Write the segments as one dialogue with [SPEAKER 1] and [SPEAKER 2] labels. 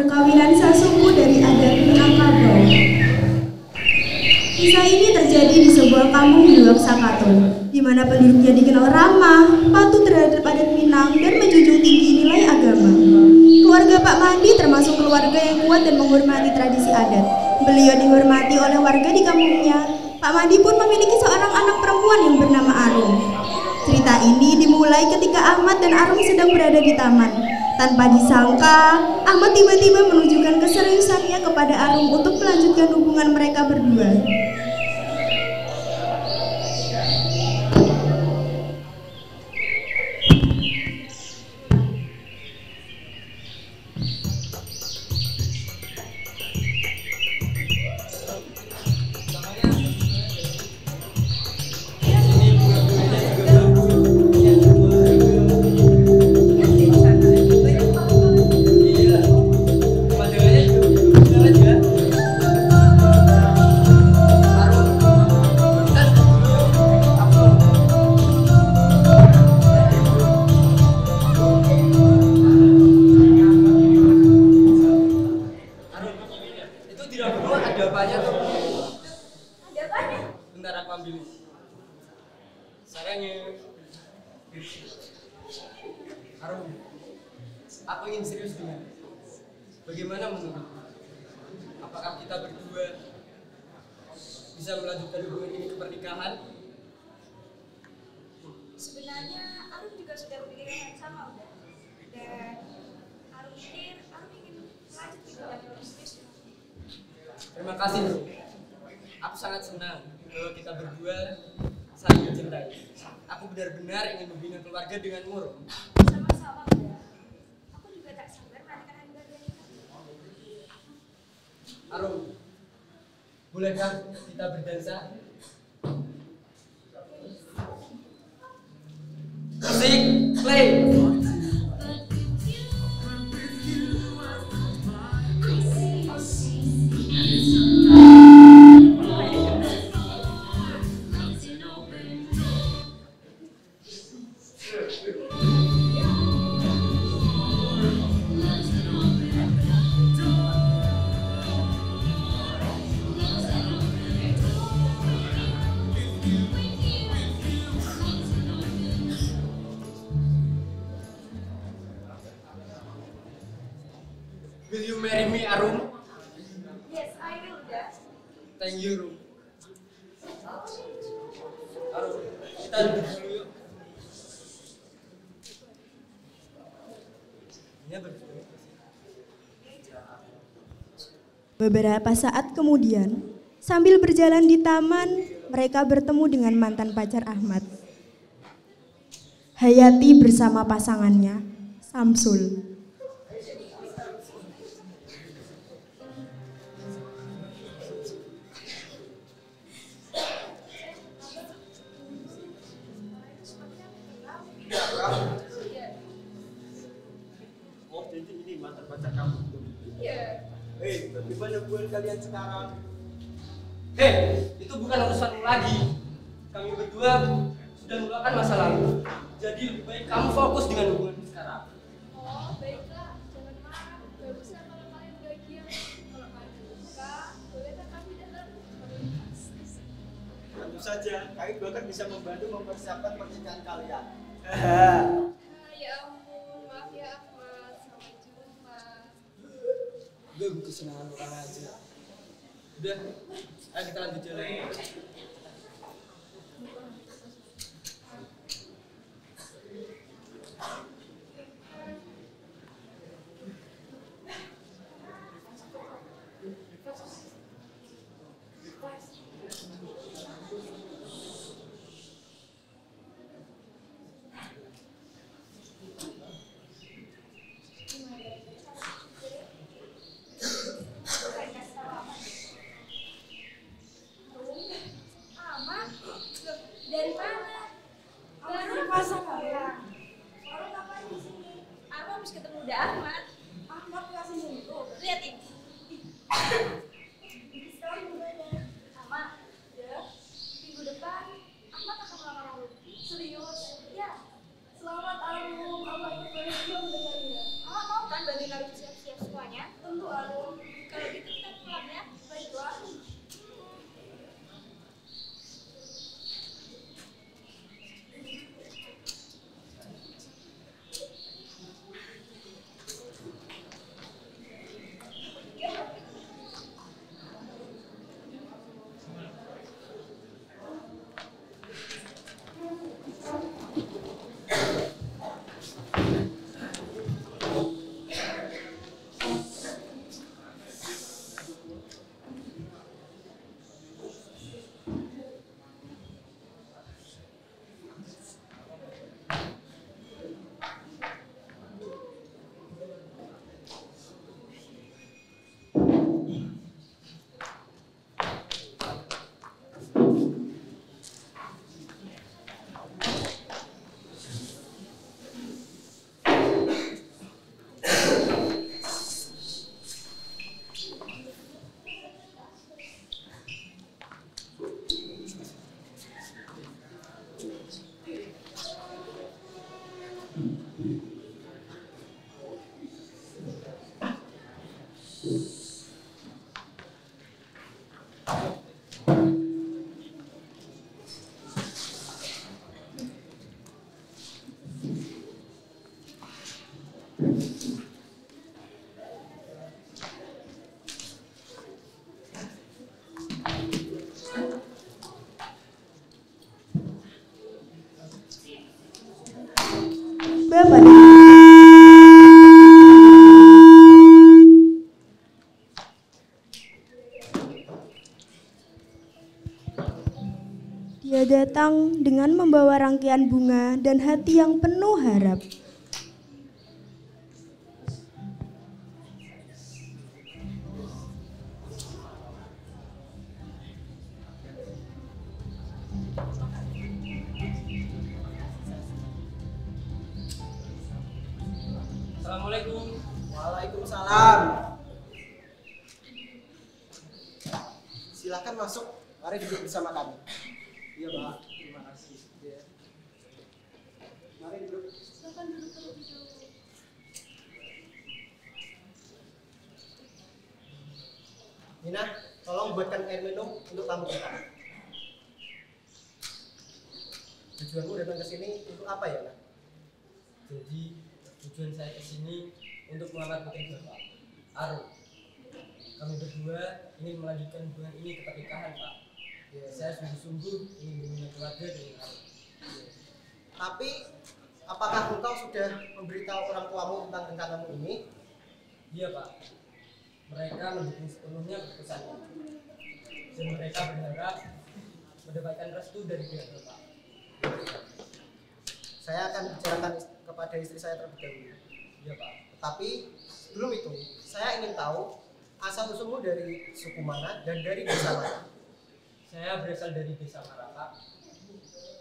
[SPEAKER 1] perkawinan sasuku dari adat Minangkabau. Kisah ini terjadi di sebuah kampung di Loksakato, di mana penduduknya dikenal ramah, patuh terhadap adat Minang, dan menjunjung tinggi nilai agama. Keluarga Pak Mandi termasuk keluarga yang kuat dan menghormati tradisi adat. Beliau dihormati oleh warga di kampungnya. Pak Mandi pun memiliki seorang anak perempuan yang bernama Arum. Cerita ini dimulai ketika Ahmad dan Arum sedang berada di taman. Tanpa disangka, Ahmad tiba-tiba menunjukkan keseriusannya kepada Arum untuk melanjutkan hubungan mereka berdua.
[SPEAKER 2] Aku ingin serius dengan bagaimana menurut? Apakah kita berdua bisa melanjutkan hubungan ini ke pernikahan?
[SPEAKER 3] Sebenarnya Arum juga sudah berpikiran yang sama, udah. Dan Arum ingin melanjut hubungan ini serius.
[SPEAKER 2] Terima kasih, bro. Aku sangat senang bahwa kita berdua saling mencintai. Aku benar-benar ingin membina keluarga denganmu, Rom.
[SPEAKER 3] Sama-sama, udah. Aku juga tak sabar menantikan hari bahagia kita.
[SPEAKER 2] Arum, bolehkah kita berdansa? Musik, play! Will you marry me, Arum?
[SPEAKER 3] Yes, I will, udah.
[SPEAKER 2] Thank you, Rum. Arum, kita duduk dulu yuk.
[SPEAKER 1] Beberapa saat kemudian, sambil berjalan di taman, mereka bertemu dengan mantan pacar Ahmad. Hayati bersama pasangannya, Samsul.
[SPEAKER 4] Oh, jadi ini mantan pacar kamu?
[SPEAKER 3] Iya.
[SPEAKER 4] Hei, bagaimana hubungan kalian sekarang?
[SPEAKER 2] Hei, itu bukan urusanmu lagi. Kami berdua sudah melupakan masa lalu. Jadi lebih baik kamu fokus dengan hubungan sekarang.
[SPEAKER 3] Oh, baiklah. Jangan marah. Baguslah kalau kalian bahagia. Kalau kalian suka, bolehkah kami datang?
[SPEAKER 4] Tentu saja, kami bahkan bisa membantu mempersiapkan pernikahan kalian.
[SPEAKER 3] Ya ampun, maaf ya Ahmad. Sampai jumpa.
[SPEAKER 2] Gue kesenangan orang aja. Udah, ayo kita lanjut jalan.
[SPEAKER 3] Ahmad? Loh, dari mana? Baru
[SPEAKER 5] pasang ya.
[SPEAKER 3] Orang ngapain di sini? Aku habis ketemu Uda Ahmad.
[SPEAKER 5] Ahmad kasih sentuh.
[SPEAKER 3] Lihat ini.
[SPEAKER 5] Sekarang gimana?
[SPEAKER 3] Ahmad, ya. Minggu depan Ahmad akan melamar Arum.
[SPEAKER 5] Serius?
[SPEAKER 3] Ya.
[SPEAKER 5] Selamat Arum, Allah berbahagia mendengarnya.
[SPEAKER 3] Ahmad mau kan berarti harus siap-siap semuanya?
[SPEAKER 5] Tentu Arum.
[SPEAKER 3] Kalau gitu kita pulang ya.
[SPEAKER 5] Baiklah.
[SPEAKER 1] Bapak Dia datang dengan membawa rangkaian bunga dan hati yang penuh harap.
[SPEAKER 2] Assalamualaikum.
[SPEAKER 4] Waalaikumsalam. Silakan masuk. Mari duduk bersama kami. Iya, Pak. Terima kasih. Ya. Mari duduk.
[SPEAKER 5] Silakan duduk terlebih dahulu.
[SPEAKER 4] Nina, tolong buatkan air minum untuk tamu kita. Tujuanmu datang ke sini untuk apa ya, Nak?
[SPEAKER 2] Jadi tujuan saya ke sini untuk melamar putri Bapak, Arum. Kami berdua ingin melanjutkan hubungan ini ke pernikahan, Pak. Ya, saya sungguh-sungguh ingin membina keluarga dengan Arum.
[SPEAKER 4] Tapi, apakah engkau sudah memberitahu orang tuamu tentang rencanamu ini?
[SPEAKER 2] Iya, Pak. Mereka mendukung sepenuhnya keputusan ini. Dan mereka berharap mendapatkan restu dari pihak Bapak.
[SPEAKER 4] Saya akan bicarakan kepada istri saya terlebih dahulu.
[SPEAKER 2] Iya, Pak.
[SPEAKER 4] Tapi sebelum itu, saya ingin tahu asal usulmu dari suku mana dan dari desa mana.
[SPEAKER 2] Saya berasal dari desa Maraka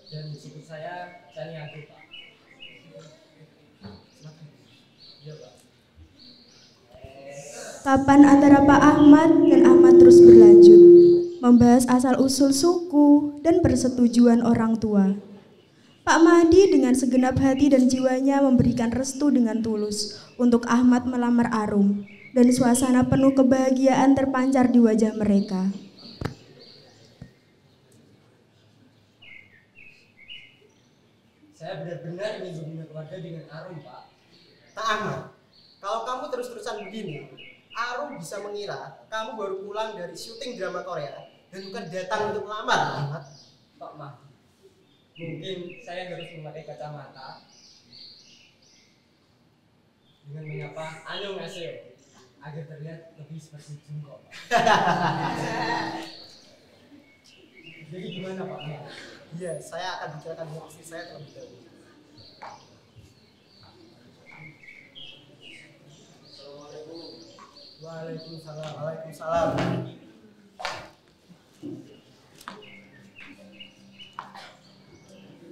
[SPEAKER 2] dan suku saya Caniago, Pak. Iya, Pak.
[SPEAKER 1] Kapan antara Pak Ahmad dan Ahmad terus berlanjut, membahas asal-usul suku dan persetujuan orang tua. Pak Mahdi dengan segenap hati dan jiwanya memberikan restu dengan tulus untuk Ahmad melamar Arum, dan suasana penuh kebahagiaan terpancar di wajah mereka.
[SPEAKER 2] Saya benar-benar ingin membina keluarga dengan Arum, Pak.
[SPEAKER 4] Pak Ahmad, kalau kamu terus-terusan begini, Arum bisa mengira kamu baru pulang dari syuting drama Korea dan bukan datang untuk melamar, Ahmad.
[SPEAKER 2] Pak Mahdi, mungkin saya harus memakai kacamata dengan menyapa annyeonghaseyo agar terlihat lebih seperti Jungkook. Jadi gimana, Pak?
[SPEAKER 4] Iya, saya akan bicarakan dengan istri saya terlebih dahulu.
[SPEAKER 2] Waalaikumsalam.
[SPEAKER 4] Waalaikumsalam.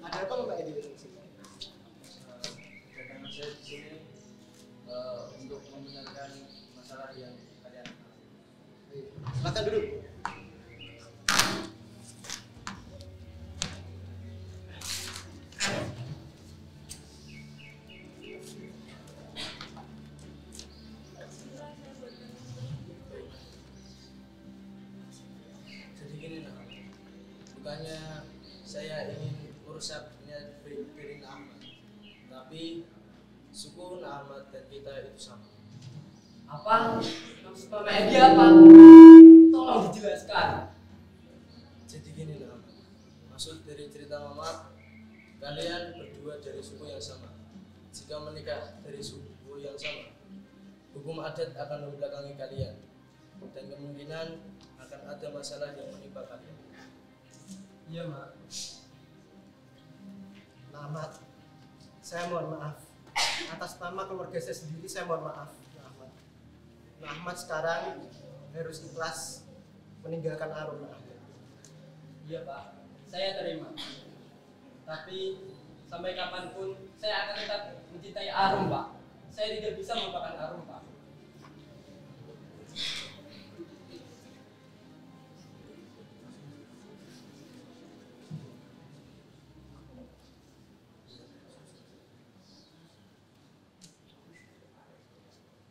[SPEAKER 4] Ada apa Mbak Edi di sini?
[SPEAKER 6] Kedatangan saya di sini untuk membenarkan masalah yang kalian alami.
[SPEAKER 4] Silakan duduk.
[SPEAKER 6] Bukannya saya ingin merusak niat baik Ahmad, tapi suku Ahmad dan kita itu sama.
[SPEAKER 2] Apa? Maksud Mama Edi apa? Tolong dijelaskan.
[SPEAKER 6] Jadi gini Ahmad, maksud dari cerita Mama, kalian berdua dari suku yang sama. Jika menikah dari suku yang sama, hukum adat akan membelakangi kalian, dan kemungkinan akan ada masalah yang menimpa kalian.
[SPEAKER 2] Iya, Mak.
[SPEAKER 4] Nah, Ahmad, saya mohon maaf. Atas nama keluarga saya sendiri, saya mohon maaf. Nah, Ahmad sekarang harus ikhlas meninggalkan Arum.
[SPEAKER 2] Iya, Pak. Saya terima. Tapi sampai kapanpun saya akan tetap mencintai Arum, Pak. Saya tidak bisa melupakan Arum, Pak.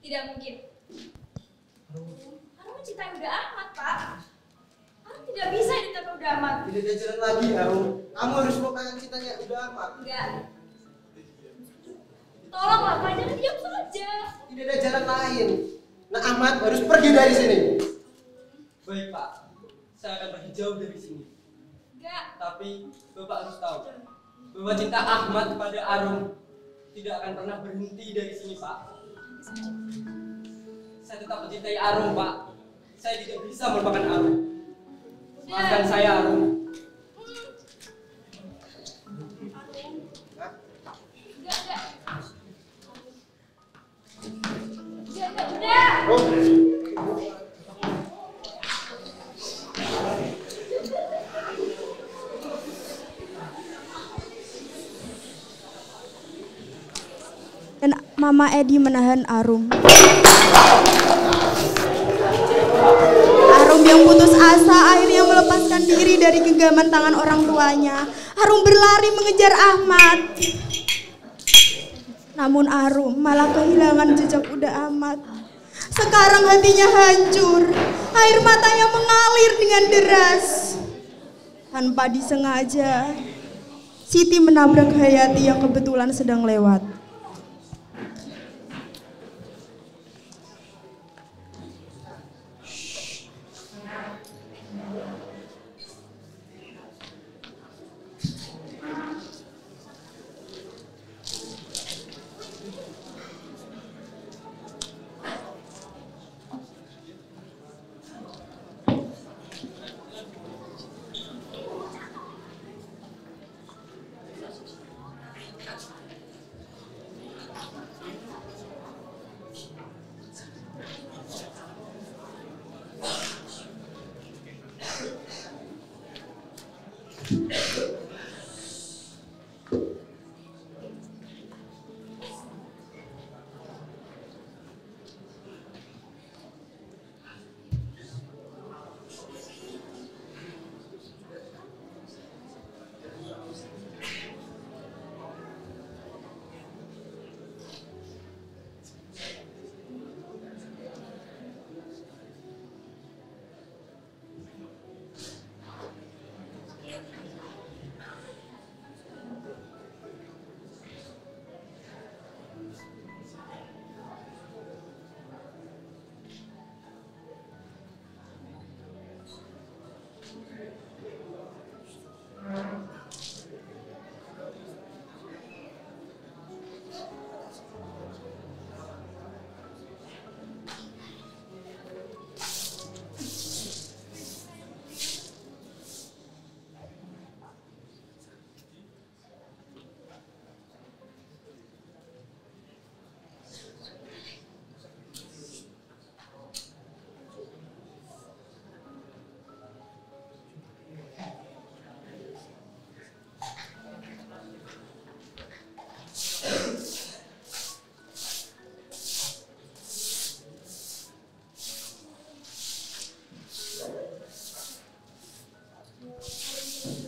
[SPEAKER 3] Tidak mungkin. Arum mencintai Uda Ahmad, Pak. Arum tidak bisa hidup tanpa Uda Ahmad.
[SPEAKER 4] Tidak ada jalan lagi, Arum. Kamu harus melupakan cintanya Uda Ahmad.
[SPEAKER 3] Enggak. Tolonglah, Pak. Jangan diam saja.
[SPEAKER 4] Tidak ada jalan lain. Nah, Ahmad harus pergi dari sini.
[SPEAKER 2] Baik, Pak. Saya akan pergi jauh dari sini.
[SPEAKER 3] Enggak.
[SPEAKER 2] Tapi Bapak harus tahu bahwa cinta Ahmad kepada Arum tidak akan pernah berhenti dari sini, Pak. Saya tetap mencintai Arum, Pak. Saya tidak bisa melupakan Arum. Maafkan saya, Arum.
[SPEAKER 3] Enggak. Udah.
[SPEAKER 1] Dan Mama Edi menahan Arum. Arum yang putus asa akhirnya melepaskan diri dari genggaman tangan orang tuanya. Arum berlari mengejar Ahmad. Namun Arum malah kehilangan jejak Uda Ahmad. Sekarang hatinya hancur. Air matanya mengalir dengan deras. Tanpa disengaja, Siti menabrak Hayati yang kebetulan sedang lewat.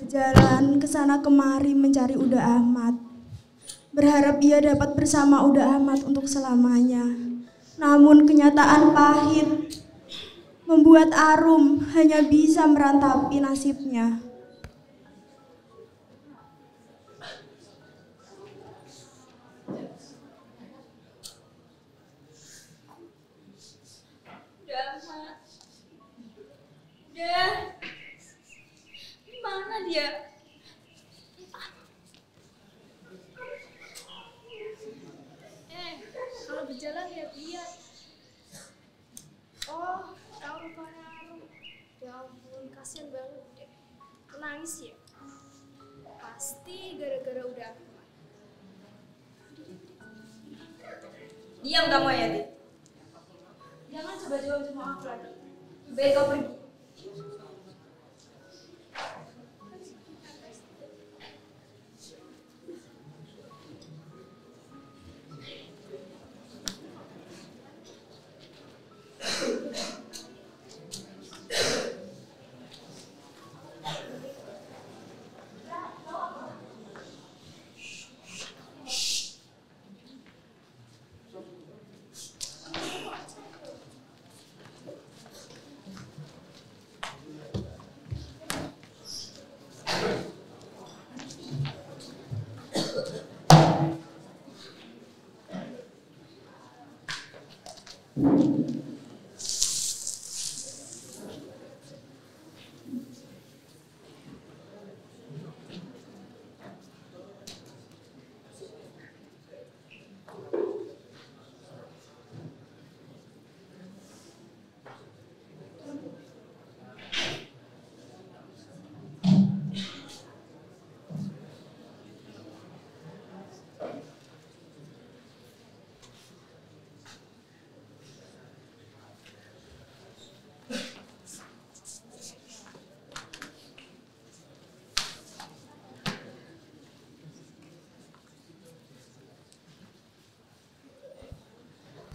[SPEAKER 1] Jalan ke sana kemari mencari Uda Ahmad. Berharap ia dapat bersama Uda Ahmad untuk selamanya. Namun kenyataan pahit membuat Arum hanya bisa merantapi nasibnya.
[SPEAKER 3] udah diam kamu Hayati. Jangan coba-coba untuk aku lagi. Baik kau pergi.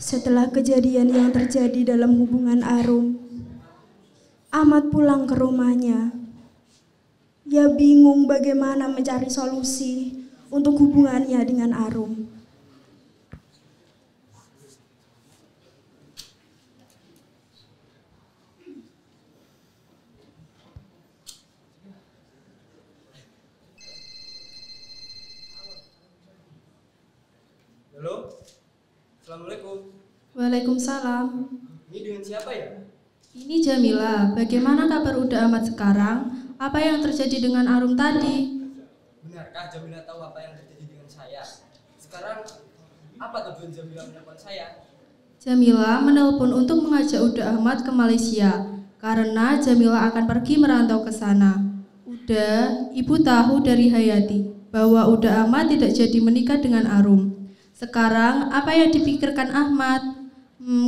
[SPEAKER 1] Setelah kejadian yang terjadi dalam hubungan Arum, Ahmad pulang ke rumahnya. Ia bingung bagaimana mencari solusi untuk hubungannya dengan Arum.
[SPEAKER 2] Halo, Assalamualaikum.
[SPEAKER 7] Waalaikumsalam.
[SPEAKER 2] Ini dengan siapa ya?
[SPEAKER 7] Ini Jamila. Bagaimana kabar Uda Ahmad sekarang? Apa yang terjadi dengan Arum tadi?
[SPEAKER 2] Benarkah Jamila tahu apa yang terjadi dengan saya? Sekarang, apa tujuan Jamila menelpon saya?
[SPEAKER 7] Jamila menelpon untuk mengajak Uda Ahmad ke Malaysia karena Jamila akan pergi merantau ke sana. Uda, ibu tahu dari Hayati bahwa Uda Ahmad tidak jadi menikah dengan Arum. Sekarang, apa yang dipikirkan Ahmad?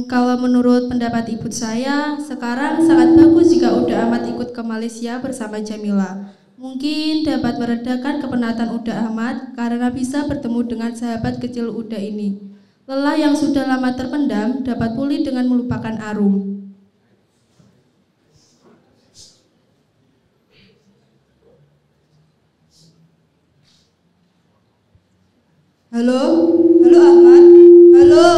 [SPEAKER 7] Kalau menurut pendapat ibu saya, sekarang sangat bagus jika Uda Ahmad ikut ke Malaysia bersama Jamila. Mungkin dapat meredakan kepenatan Uda Ahmad karena bisa bertemu dengan sahabat kecil Uda ini. Lelah yang sudah lama terpendam dapat pulih dengan melupakan Arum.
[SPEAKER 1] Halo Ahmad, halo.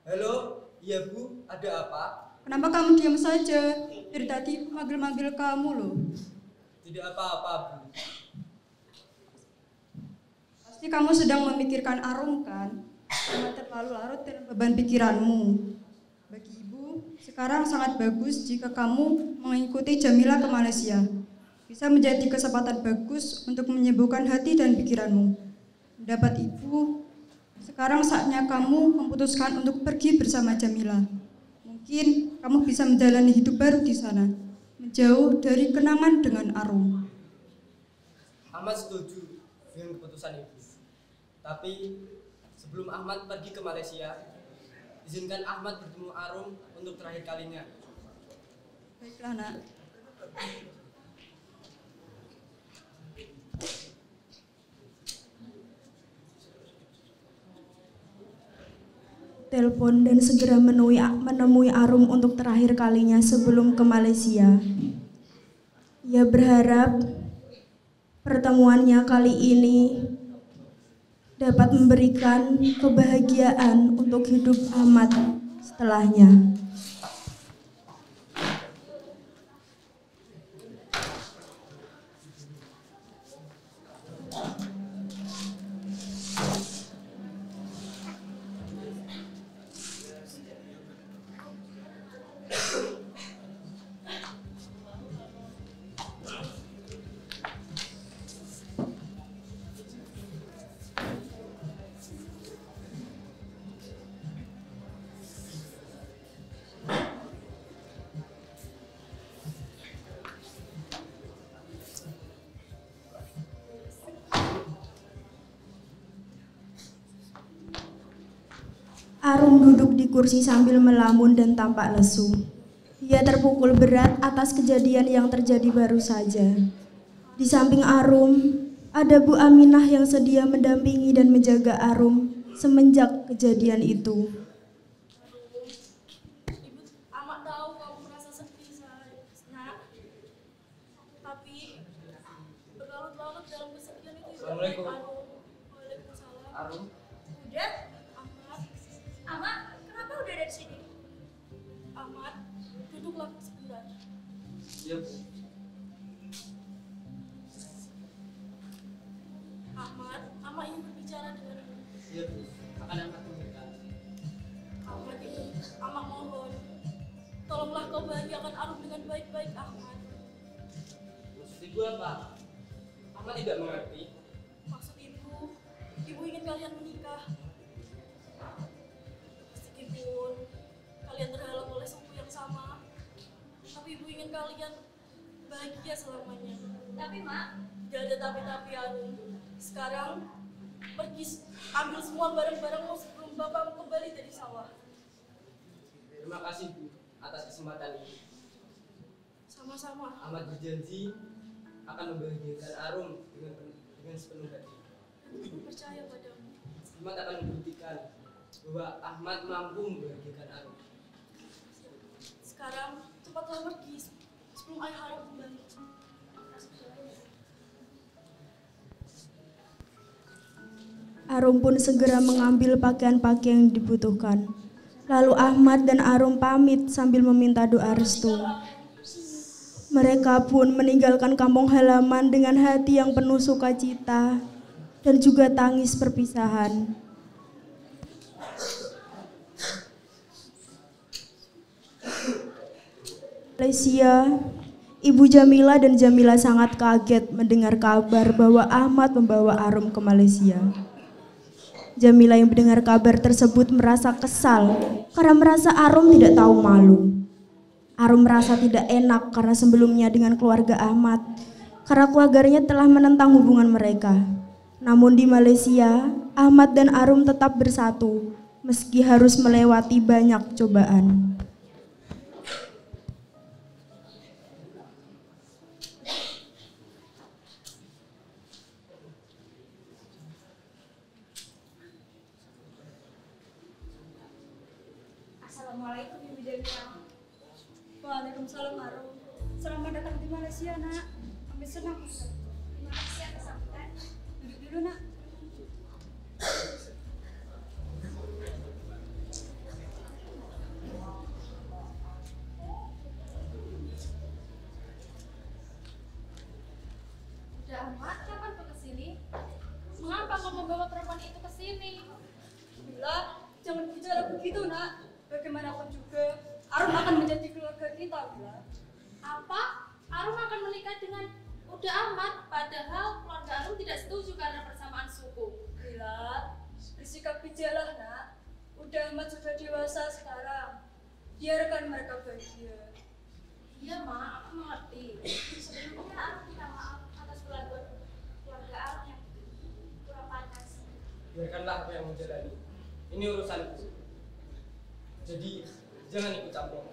[SPEAKER 2] Halo, iya Bu, ada apa?
[SPEAKER 1] Kenapa kamu diam saja? Dari tadi manggil-manggil kamu loh.
[SPEAKER 2] Tidak apa-apa Bu.
[SPEAKER 1] Pasti kamu sedang memikirkan Arum kan? Karena terlalu larut dalam beban pikiranmu. Bagi ibu, sekarang sangat bagus jika kamu mengikuti Jamila ke Malaysia. Bisa menjadi kesempatan bagus untuk menyembuhkan hati dan pikiranmu. Pendapat ibu, sekarang saatnya kamu memutuskan untuk pergi bersama Jamila. Mungkin kamu bisa menjalani hidup baru di sana, menjauh dari kenangan dengan Arum.
[SPEAKER 2] Ahmad setuju dengan keputusan Ibu. Tapi sebelum Ahmad pergi ke Malaysia, izinkan Ahmad bertemu Arum untuk terakhir kalinya.
[SPEAKER 1] Baiklah nak. Telepon dan segera menemui Arum untuk terakhir kalinya sebelum ke Malaysia. Ia berharap pertemuannya kali ini dapat memberikan kebahagiaan untuk hidup Ahmad setelahnya. Arum duduk di kursi sambil melamun dan tampak lesu. Ia terpukul berat atas kejadian yang terjadi baru saja. Di samping Arum, ada Bu Aminah yang sedia mendampingi dan menjaga Arum semenjak kejadian itu.
[SPEAKER 5] Ibu amat tahu kamu merasa sedih, nak. Tapi berlarut-larut dalam kesedihan itu.
[SPEAKER 2] Assalamualaikum.
[SPEAKER 5] Waalaikumsalam.
[SPEAKER 2] Arum,
[SPEAKER 3] Udah?
[SPEAKER 5] Ahmad,
[SPEAKER 3] Amat, kenapa udah ada di sini?
[SPEAKER 5] Ahmad, duduklah sebentar.
[SPEAKER 2] iya Bu.
[SPEAKER 5] Ahmad ingin berbicara denganmu.
[SPEAKER 2] Iya Bu, akan angkat mendekat.
[SPEAKER 5] Ahmad mohon, tolonglah kau bahagiakan Arum dengan baik-baik, Ahmad.
[SPEAKER 2] Maksud Ibu apa? Ahmad tidak mengerti.
[SPEAKER 5] Maksud ibu ingin kalian menikah. Meskipun kalian terhalang oleh suku yang sama, tapi ibu ingin kalian bahagia selamanya.
[SPEAKER 3] Tapi Mak,
[SPEAKER 5] Tidak ada tapi-tapi, Arum. Sekarang pergi ambil semua barang-barangmu sebelum bapakmu kembali dari sawah.
[SPEAKER 2] Terima kasih Bu atas kesempatan ini.
[SPEAKER 5] Sama-sama.
[SPEAKER 2] Ahmad berjanji akan membahagiakan Arum dengan sepenuh hati.
[SPEAKER 5] Aku percaya padamu.
[SPEAKER 2] Ahmad akan membuktikan bahwa Ahmad mampu membahagiakan Arum.
[SPEAKER 5] Sekarang cepatlah pergi sebelum ayah Arum kembali.
[SPEAKER 1] Arum pun segera mengambil pakaian-pakaian yang dibutuhkan. Lalu Ahmad dan Arum pamit sambil meminta doa restu. Mereka pun meninggalkan kampung halaman dengan hati yang penuh sukacita dan juga tangis perpisahan. Malaysia, Ibu Jamila dan Jamila sangat kaget mendengar kabar bahwa Ahmad membawa Arum ke Malaysia. Jamila yang mendengar kabar tersebut merasa kesal karena merasa Arum tidak tahu malu. Arum merasa tidak enak karena sebelumnya dengan keluarga Ahmad, karena keluarganya telah menentang hubungan mereka. Namun di Malaysia, Ahmad dan Arum tetap bersatu meski harus melewati banyak cobaan.
[SPEAKER 3] Assalamualaikum Ibu Jamila.
[SPEAKER 5] Waalaikumsalam, Arum. Selamat datang di Malaysia, Nak. Kami senang.
[SPEAKER 3] Terima kasih atas sambutan.
[SPEAKER 5] Duduk dulu, Nak.
[SPEAKER 7] Udah Ahmad, kapan kau kesini? Mengapa kau membawa perempuan itu ke sini?
[SPEAKER 5] Bila, jangan bicara begitu, Nak. Bagaimanapun juga, Arum akan menjadi keluarga kita, Bila.
[SPEAKER 7] Apa? Arum akan menikah dengan Uda Ahmad, padahal keluarga Arum tidak setuju karena persamaan suku.
[SPEAKER 5] Bila, bersikap bijaklah, Nak. Udah Ahmad sudah dewasa sekarang. Biarkan mereka bahagia.
[SPEAKER 7] Iya, Ma, aku mengerti.
[SPEAKER 3] Sebelumnya Arum minta maaf atas keluarga Arum yang kurang pantas.
[SPEAKER 2] Biarkanlah aku yang menjalani. Ini urusanku. Jadi jangan ikut campur.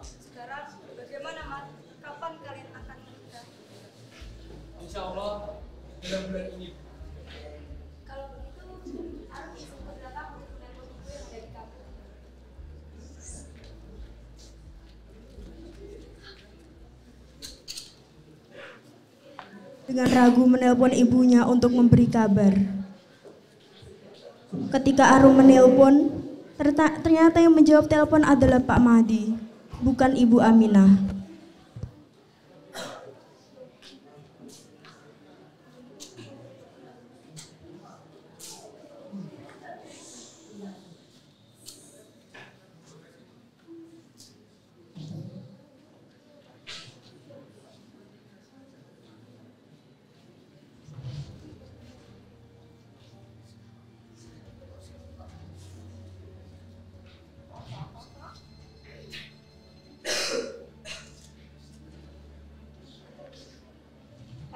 [SPEAKER 5] Sekarang, bagaimana, Mat? Kapan kalian akan menikah?
[SPEAKER 2] Insya Allah dalam bulan ini.
[SPEAKER 3] Kalau begitu, Arum izin beberapa untuk menelpon ibu yang ada di kampung.
[SPEAKER 1] Dengan ragu menelpon ibunya untuk memberi kabar. Ketika Arum menelpon, ternyata yang menjawab telepon adalah Pak Mahdi, bukan Ibu Aminah.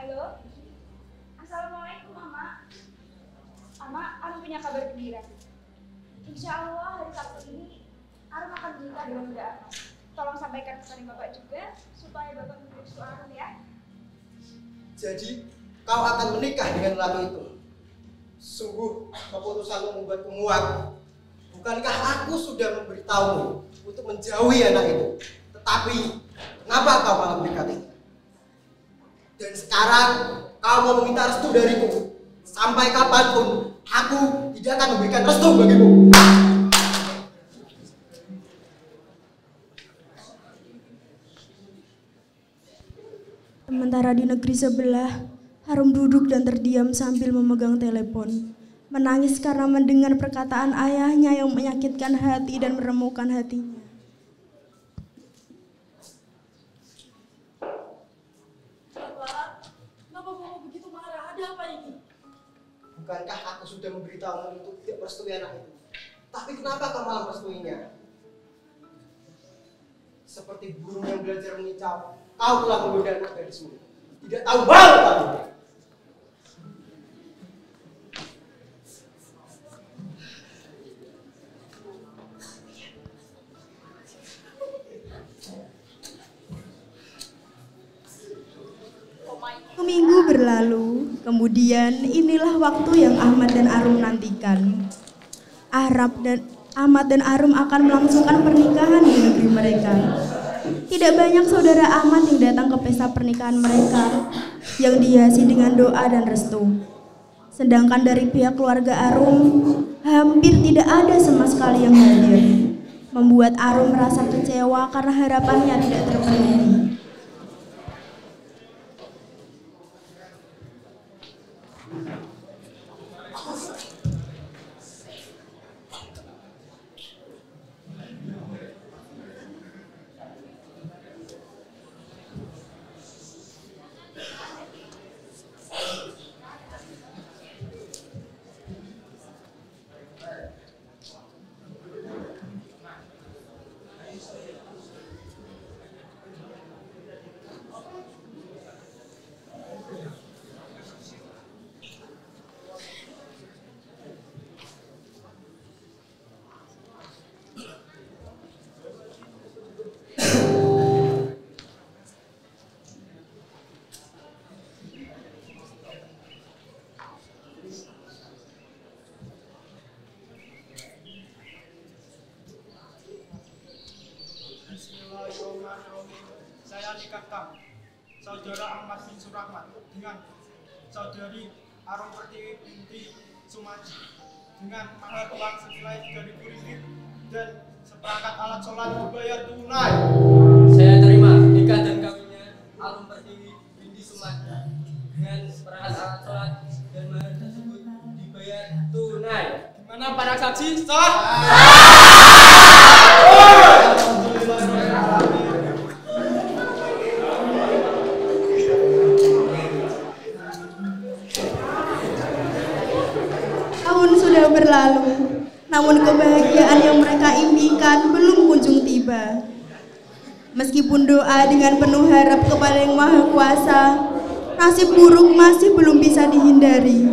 [SPEAKER 3] Halo? Assalamualaikum, Mama. punya kabar gembira. Insya Allah hari Sabtu ini Arum akan menikah dengan Bunda Ahmad. Tolong sampaikan kepada Bapak juga supaya Bapak merestu Arum ya.
[SPEAKER 4] Jadi kau akan menikah dengan lelaki itu. Sungguh keputusanmu membuatku muak. Bukankah aku sudah memberitahumu untuk menjauhi anak itu? Tetapi kenapa kau malah mendekati? Dan sekarang kau mau meminta restu dariku. Sampai kapanpun aku tidak akan memberikan restu bagimu.
[SPEAKER 1] Sementara di negeri sebelah, Arum duduk dan terdiam sambil memegang telepon. Menangis karena mendengar perkataan ayahnya yang menyakitkan hati dan meremukkan hatinya.
[SPEAKER 5] Bapak, kenapa Bapak begitu marah? Ada apa ini?
[SPEAKER 4] Bukankah aku sudah memberitahumu untuk tidak merestui anak itu? Tapi kenapa kau malah merestuinya? Seperti burung yang belajar mengicau, kau telah menggoda anak gadismu. Tidak tahu malu kamu.
[SPEAKER 1] Seminggu berlalu, kemudian inilah waktu yang Ahmad dan Arum nantikan. Ahmad dan Arum akan melangsungkan pernikahan di negeri mereka. Tidak banyak saudara Ahmad yang datang ke pesta pernikahan mereka yang dihiasi dengan doa dan restu. Sedangkan dari pihak keluarga Arum, hampir tidak ada sama sekali yang hadir. Membuat Arum merasa kecewa karena harapannya tidak terpenuhi.
[SPEAKER 8] Saya nikahkan saudara Ahmad bin Surahman dengan saudari Arum Pertiwi binti Sumaji dengan mahar uang senilai 3.000 ringgit dan seperangkat alat sholat dibayar tunai.
[SPEAKER 2] Saya terima nikah dan kawinnya Arum Pertiwi binti Sumaji dengan seperangkat alat sholat dan mahar tersebut dibayar tunai.
[SPEAKER 8] Gimana para saksi? Sah?
[SPEAKER 1] Berlalu, namun kebahagiaan yang mereka impikan belum kunjung tiba. Meskipun doa dengan penuh harap kepada Yang Maha Kuasa, nasib buruk masih belum bisa dihindari.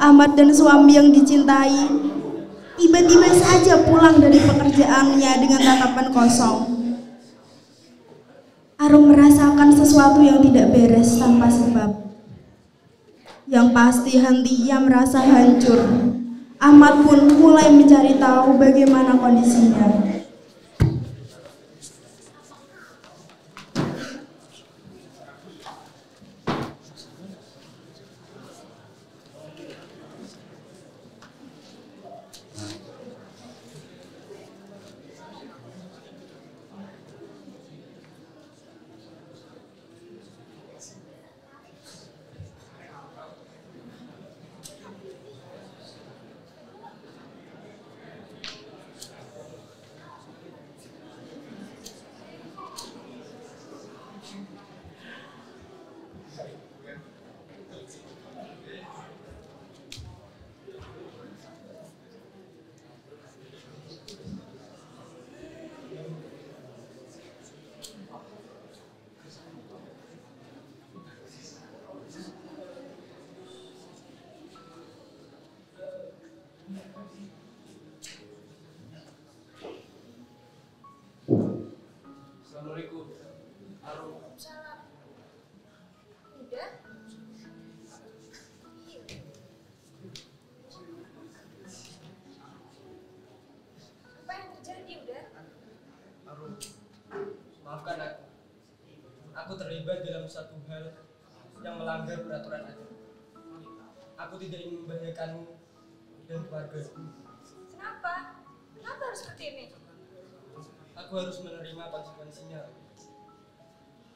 [SPEAKER 1] Ahmad dan suami yang dicintai tiba-tiba saja pulang dari pekerjaannya dengan tatapan kosong. Arum merasakan sesuatu yang tidak beres tanpa sebab. Yang pasti hatinya merasa hancur. Ahmad pun mulai mencari tahu bagaimana kondisinya.
[SPEAKER 2] dalam satu hal yang melanggar peraturan adat. Aku tidak ingin membahayakanmu dan keluarga.
[SPEAKER 3] Kenapa? Kenapa harus seperti ini?
[SPEAKER 2] Aku harus menerima konsekuensinya.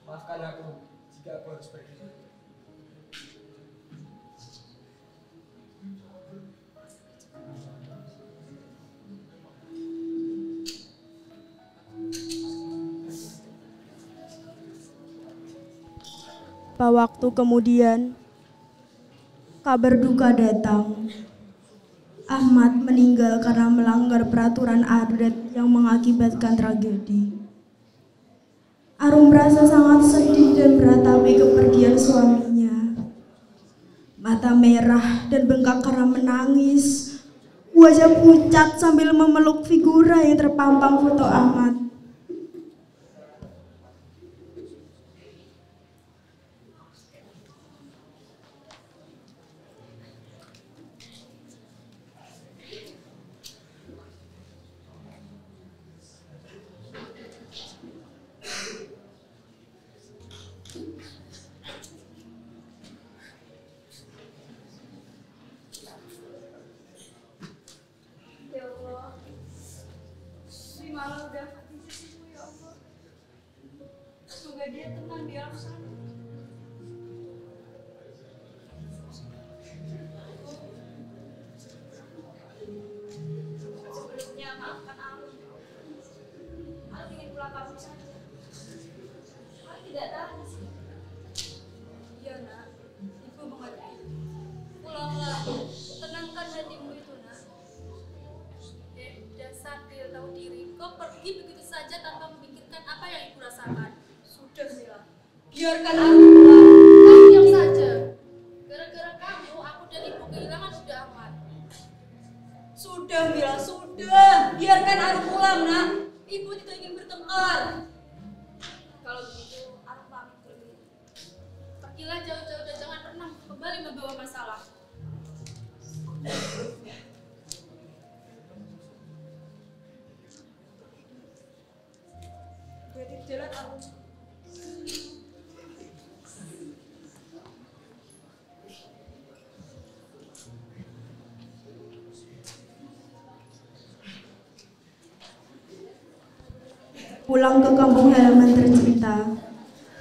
[SPEAKER 2] Maafkan aku jika aku harus pergi.
[SPEAKER 1] Beberapa waktu kemudian, kabar duka datang. Ahmad meninggal karena melanggar peraturan adat yang mengakibatkan tragedi. Arum merasa sangat sedih dan meratapi kepergian suaminya. Mata merah dan bengkak karena menangis. Wajah pucat sambil memeluk figura yang terpampang foto Ahmad.
[SPEAKER 3] Ya Allah, si malah udah mati sisiku ya Allah. Semoga dia tenang di alam sana. Sebelumnya maafkan Arum. Arum ingin pulang kampung saja. Arum tidak tahan di sini. Iya nak, ibu mengerti. Pulanglah, tenangkan hatimu itu nak.
[SPEAKER 5] Dasar tidak tahu diri, kau pergi begitu saja tanpa memikirkan apa yang ibu rasakan.
[SPEAKER 3] Sudah Mila, biarkan Arum pulang.
[SPEAKER 5] Kau diam saja. Gara-gara kamu, aku dan ibu kehilangan sudah amat.
[SPEAKER 3] Sudah Mila, sudah. Biarkan Arum pulang nak. Ibu tidak ingin bertengkar. Kalau begitu, Arum pamit dulu.
[SPEAKER 5] Pergilah jauh-jauh dan jangan pernah kembali membawa masalah.
[SPEAKER 3] Berarti jalan Arum.
[SPEAKER 1] Pulang ke kampung halaman tercinta,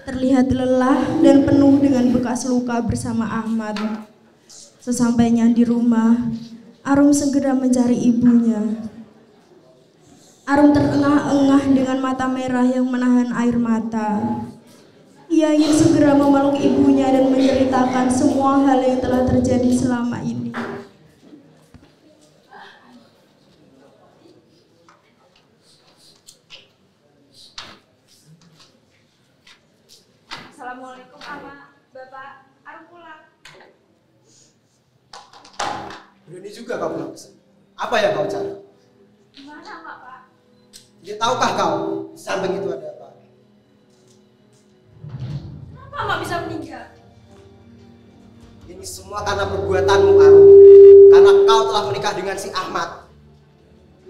[SPEAKER 1] terlihat lelah dan penuh dengan bekas luka bersama Ahmad. Sesampainya di rumah, Arum segera mencari ibunya. Arum terengah-engah dengan mata merah yang menahan air mata. Ia ingin segera memeluk ibunya dan menceritakan semua hal yang telah terjadi selama ini.
[SPEAKER 3] Assalamualaikum Ama, Bapak. Arum pulang.
[SPEAKER 4] Berani juga kau pulang kesini. Apa yang kau cari?
[SPEAKER 3] Gimana Pak?
[SPEAKER 4] Ya tahukah kau, di samping itu ada apa?
[SPEAKER 3] Kenapa Ama bisa meninggal?
[SPEAKER 4] Ini semua karena perbuatanmu, Arum. Karena kau telah menikah dengan si Ahmad.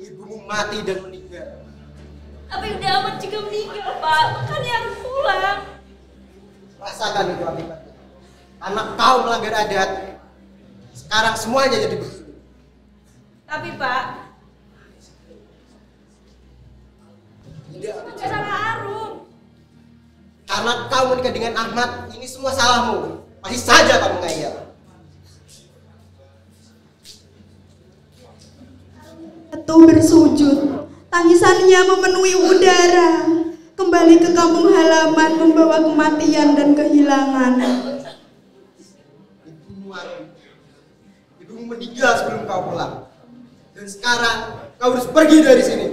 [SPEAKER 4] Ibumu mati dan meninggal.
[SPEAKER 3] Tapi udah Ahmad juga meninggal Pak, makanya Arum pulang.
[SPEAKER 4] Rasakan itu akibatnya. Karena kau melanggar adat. Sekarang semuanya jadi begitu.
[SPEAKER 3] Tapi Pak,
[SPEAKER 4] Tidak.
[SPEAKER 3] itu salah Arum.
[SPEAKER 4] Karena kau menikah dengan Ahmad, ini semua salahmu. Masih saja kamu ngeyel.
[SPEAKER 1] Ratu bersujud, tangisannya memenuhi udara. Kembali ke kampung halaman membawa kematian dan kehilangan.
[SPEAKER 4] Ibumu Arum. Ibumu meninggal sebelum kau pulang. Dan sekarang kau harus pergi dari sini.